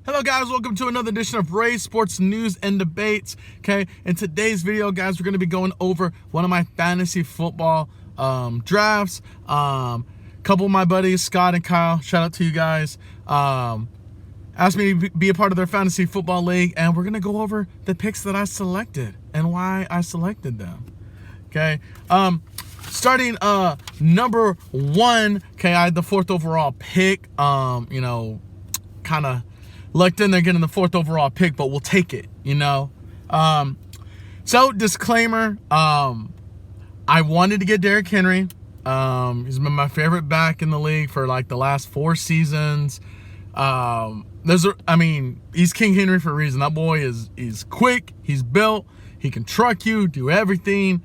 Hello guys, welcome to another edition of Ray Sports News and Debates. Okay, in today's video, guys, we're going to be going over one of my fantasy football drafts. Couple of my buddies, Scott and Kyle, shout out to you guys, asked me to be a part of their fantasy football league, and we're going to go over the picks that I selected and why I selected them. Okay, starting number one, okay, I had the fourth overall pick, kind of lucked in there getting the fourth overall pick, but we'll take it, So, disclaimer, I wanted to get Derrick Henry. He's been my favorite back in the league for like the last 4 seasons. He's King Henry for a reason. That boy he's quick, he's built, he can truck you, do everything,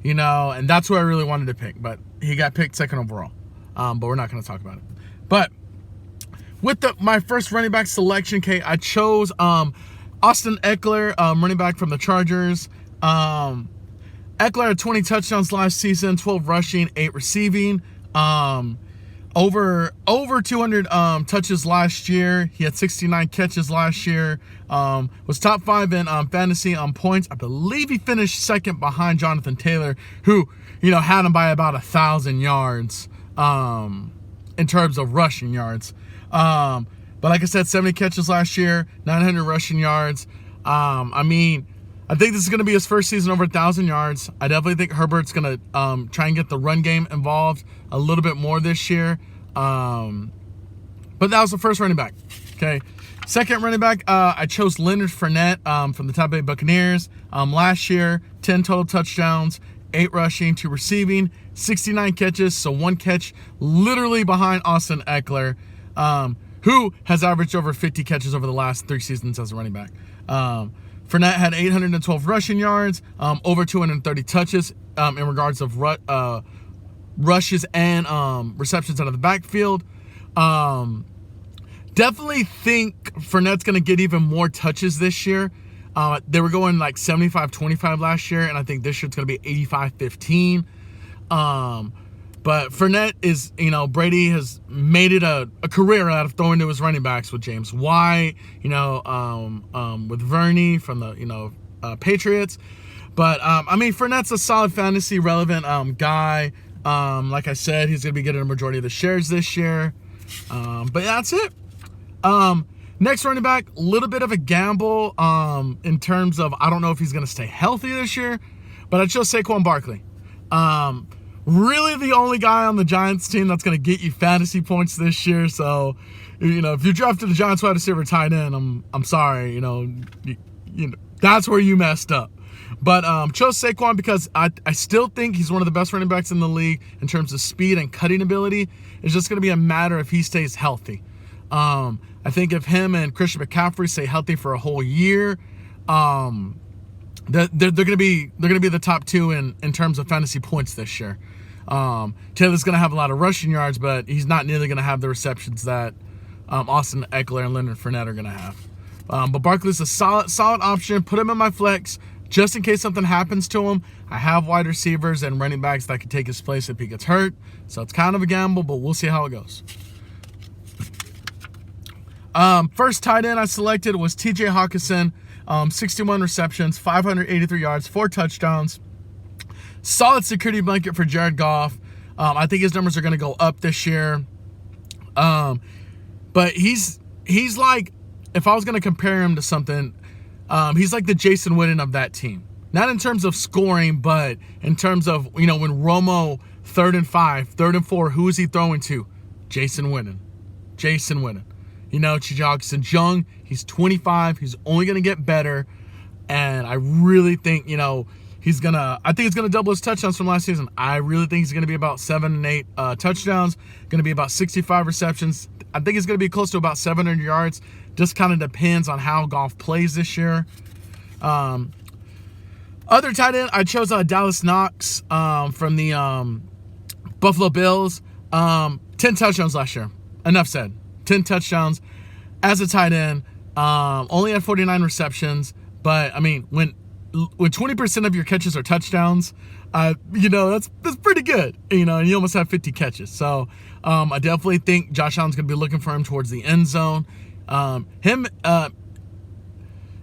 and that's who I really wanted to pick. But he got picked second overall. But we're not going to talk about it. But with my first running back selection, I chose Austin Ekeler, running back from the Chargers. Ekeler had 20 touchdowns last season, 12 rushing, 8 receiving. Over 200 touches last year. He had 69 catches last year. Was top 5 in fantasy points. I believe he finished second behind Jonathan Taylor, who had him by about 1,000 yards in terms of rushing yards. But like I said, 70 catches last year, 900 rushing yards. I think this is going to be his first season over 1,000 yards. I definitely think Herbert's going to try and get the run game involved a little bit more this year. But that was the first running back. Okay. Second running back, I chose Leonard Fournette from the Tampa Bay Buccaneers. Last year, 10 total touchdowns, 8 rushing, 2 receiving, 69 catches. So 1 catch literally behind Austin Ekeler, who has averaged over 50 catches over the last 3 seasons as a running back. Fournette had 812 rushing yards, over 230 touches in regards of rushes and receptions out of the backfield. Definitely think Fournette's going to get even more touches this year. They were going like 75-25 last year, and I think this year it's going to be 85-15. But Fournette is, Brady has made it a career out of throwing to his running backs with James White, with Verney from the, Patriots. But, Fournette's a solid fantasy relevant guy. Like I said, he's going to be getting a majority of the shares this year. But that's it. Next running back, a little bit of a gamble in terms of, I don't know if he's going to stay healthy this year, but I chose Saquon Barkley. Really the only guy on the Giants team that's going to get you fantasy points this year. So, if you drafted the Giants wide receiver tight end, I'm sorry, that's where you messed up. But chose Saquon because I still think he's one of the best running backs in the league in terms of speed and cutting ability. It's just going to be a matter if he stays healthy. I think if him and Christian McCaffrey stay healthy for a whole year, they're going to be the top 2 in terms of fantasy points this year. Taylor's going to have a lot of rushing yards, but he's not nearly going to have the receptions that Austin Ekeler and Leonard Fournette are going to have. But Barkley's a solid option. Put him in my flex just in case something happens to him. I have wide receivers and running backs that could take his place if he gets hurt. So it's kind of a gamble, but we'll see how it goes. First tight end I selected was TJ Hawkinson. 61 receptions, 583 yards, 4 touchdowns. Solid security blanket for Jared Goff. I think his numbers are going to go up this year. But he's like, if I was going to compare him to something, he's like the Jason Witten of that team. Not in terms of scoring, but in terms of, when Romo 3rd and 5, 3rd and 4, who is he throwing to? Jason Witten. TJ Hawkinson's young. He's 25. He's only going to get better. And I really think, I think he's going to double his touchdowns from last season. I really think he's going to be about 7 and 8 touchdowns. Going to be about 65 receptions. I think he's going to be close to about 700 yards. Just kind of depends on how Goff plays this year. Other tight end, I chose Dallas Knox from the Buffalo Bills. 10 touchdowns last year. Enough said. 10 touchdowns as a tight end. Only had 49 receptions. But, when 20% of your catches are touchdowns, that's pretty good. And you almost have 50 catches. So I definitely think Josh Allen's going to be looking for him towards the end zone. Him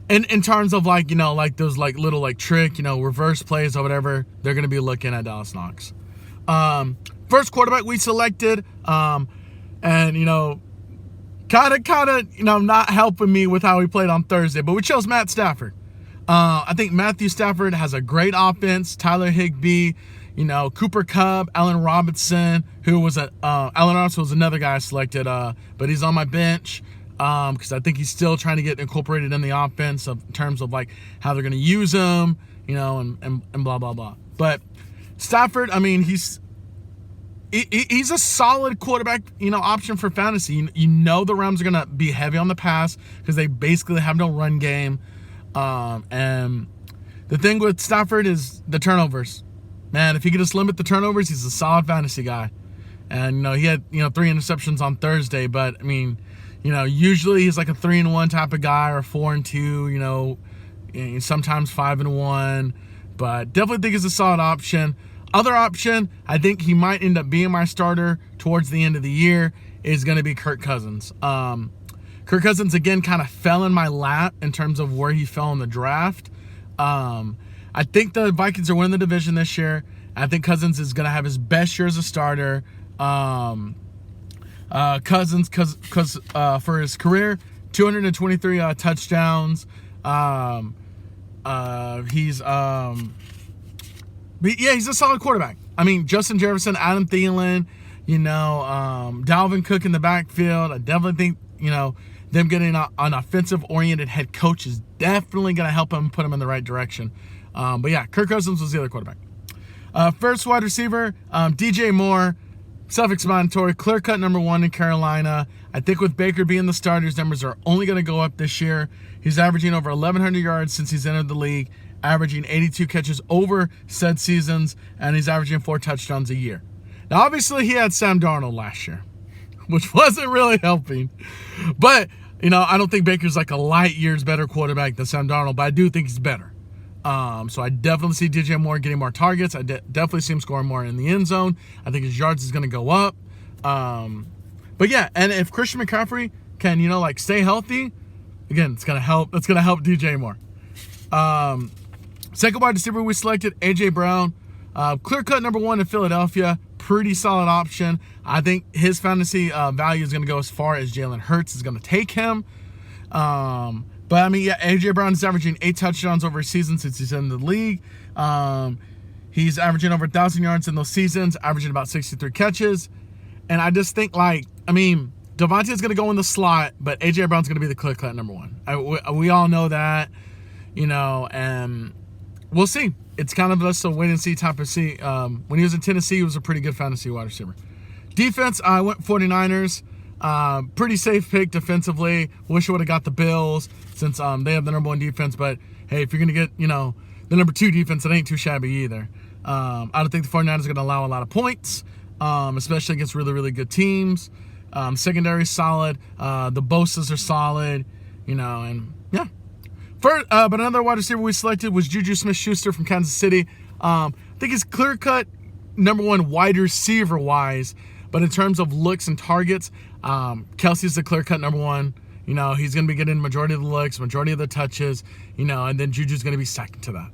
in terms of like, like those like little like trick, reverse plays or whatever, they're going to be looking at Dawson Knox. First quarterback we selected, and kind of, not helping me with how he played on Thursday, but we chose Matt Stafford. I think Matthew Stafford has a great offense. Tyler Higbee, Cooper Kupp, Allen Robinson, who was Allen Robinson was another guy I selected, but he's on my bench because I think he's still trying to get incorporated in the offense in terms of like how they're going to use him, and blah blah blah. But Stafford, I mean, he's a solid quarterback, option for fantasy. The Rams are going to be heavy on the pass because they basically have no run game. And the thing with Stafford is the turnovers. Man, if he could just limit the turnovers, he's a solid fantasy guy. And, he had, 3 interceptions on Thursday. But, I mean, usually he's like a 3-1 type of guy or 4-2, sometimes 5-1. But definitely think he's a solid option. Other option, I think he might end up being my starter towards the end of the year, is going to be Kirk Cousins. Kirk Cousins, again, kind of fell in my lap in terms of where he fell in the draft. I think the Vikings are winning the division this year. I think Cousins is going to have his best year as a starter. Cousins, for his career, 223 touchdowns. He's a solid quarterback. I mean, Justin Jefferson, Adam Thielen, Dalvin Cook in the backfield. I definitely think, them getting an offensive-oriented head coach is definitely going to help him put him in the right direction. But yeah, Kirk Cousins was the other quarterback. First wide receiver, DJ Moore, self-explanatory, clear-cut number 1 in Carolina. I think with Baker being the starter, his numbers are only going to go up this year. He's averaging over 1,100 yards since he's entered the league, averaging 82 catches over said seasons, and he's averaging 4 touchdowns a year. Now, obviously, he had Sam Darnold last year, which wasn't really helping. But, I don't think Baker's like a light years better quarterback than Sam Darnold, but I do think he's better. So I definitely see DJ Moore getting more targets. I definitely see him scoring more in the end zone. I think his yards is going to go up. But yeah, and if Christian McCaffrey can, stay healthy, again, it's going to help. That's going to help DJ Moore. Second wide receiver we selected, A.J. Brown. Clear-cut number 1 in Philadelphia. Pretty solid option. I think his fantasy value is going to go as far as Jalen Hurts is going to take him. But, I mean, yeah, A.J. Brown is averaging 8 touchdowns over a season since he's in the league. He's averaging over 1,000 yards in those seasons, averaging about 63 catches. And I just think, Devontae is going to go in the slot, but A.J. Brown's going to be the clear-cut number 1. We all know that, and we'll see. It's kind of just a wait-and-see type of see. When he was in Tennessee, he was a pretty good fantasy wide receiver. Defense, I went 49ers. Pretty safe pick defensively. Wish I would have got the Bills since they have the number 1 defense. But, hey, if you're going to get, the number 2 defense, it ain't too shabby either. I don't think the 49ers are going to allow a lot of points, especially against really, really good teams. Secondary solid. The Bosa's are solid, and, yeah. But another wide receiver we selected was Juju Smith-Schuster from Kansas City. I think he's clear-cut number 1 wide receiver-wise, but in terms of looks and targets, Kelsey's the clear-cut number 1. He's going to be getting the majority of the looks, majority of the touches, and then Juju's going to be second to that.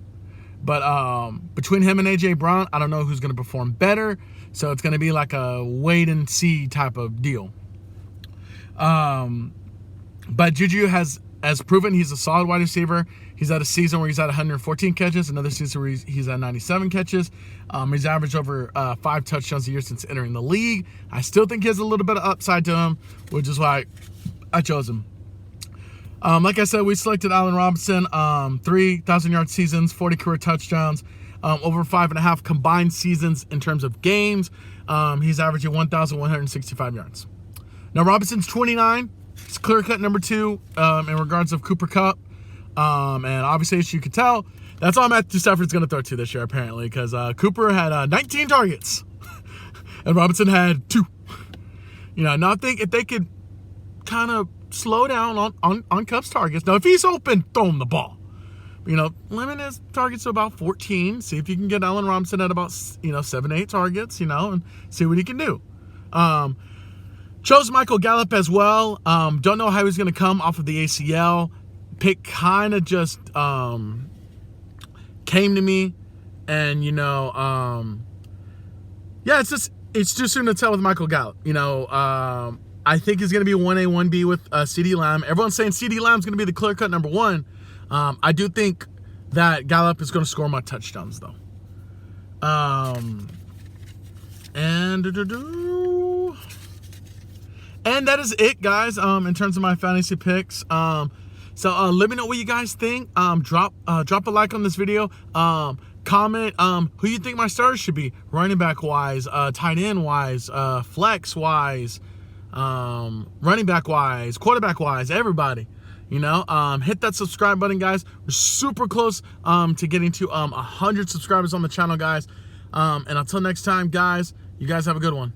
But between him and A.J. Brown, I don't know who's going to perform better, so it's going to be like a wait-and-see type of deal. But Juju has proven he's a solid wide receiver. He's at a season where he's at 114 catches, another season where he's at 97 catches. He's averaged over 5 touchdowns a year since entering the league. I still think he has a little bit of upside to him, which is why I chose him. Like I said, we selected Allen Robinson, 3,000-yard seasons, 40 career touchdowns, over 5.5 combined seasons in terms of games. He's averaging 1,165 yards. Now, Robinson's 29. It's clear-cut number 2 in regards of Cooper Kupp. And obviously, as you can tell, that's all Matthew Stafford's going to throw to this year, apparently, because Cooper had 19 targets, and Robinson had 2. Now I think if they could kind of slow down on Kupp's targets. Now, if he's open, throw him the ball. Limit his targets to about 14. See if you can get Allen Robinson at about, 7-8 targets, and see what he can do. Chose Michael Gallup as well. Don't know how he's going to come off of the ACL. Pick kind of just came to me, and yeah, it's too soon to tell with Michael Gallup. I think he's going to be 1A, 1B with CeeDee Lamb. Everyone's saying CeeDee Lamb's going to be the clear-cut number one. I do think that Gallup is going to score more touchdowns, though. And that is it, guys, in terms of my fantasy picks. So let me know what you guys think. Drop a like on this video. Comment who you think my starters should be, running back wise, tight end wise, flex wise, running back wise, quarterback wise, everybody. Hit that subscribe button, guys. We're super close to getting to 100 subscribers on the channel, guys. And until next time, guys, you guys have a good one.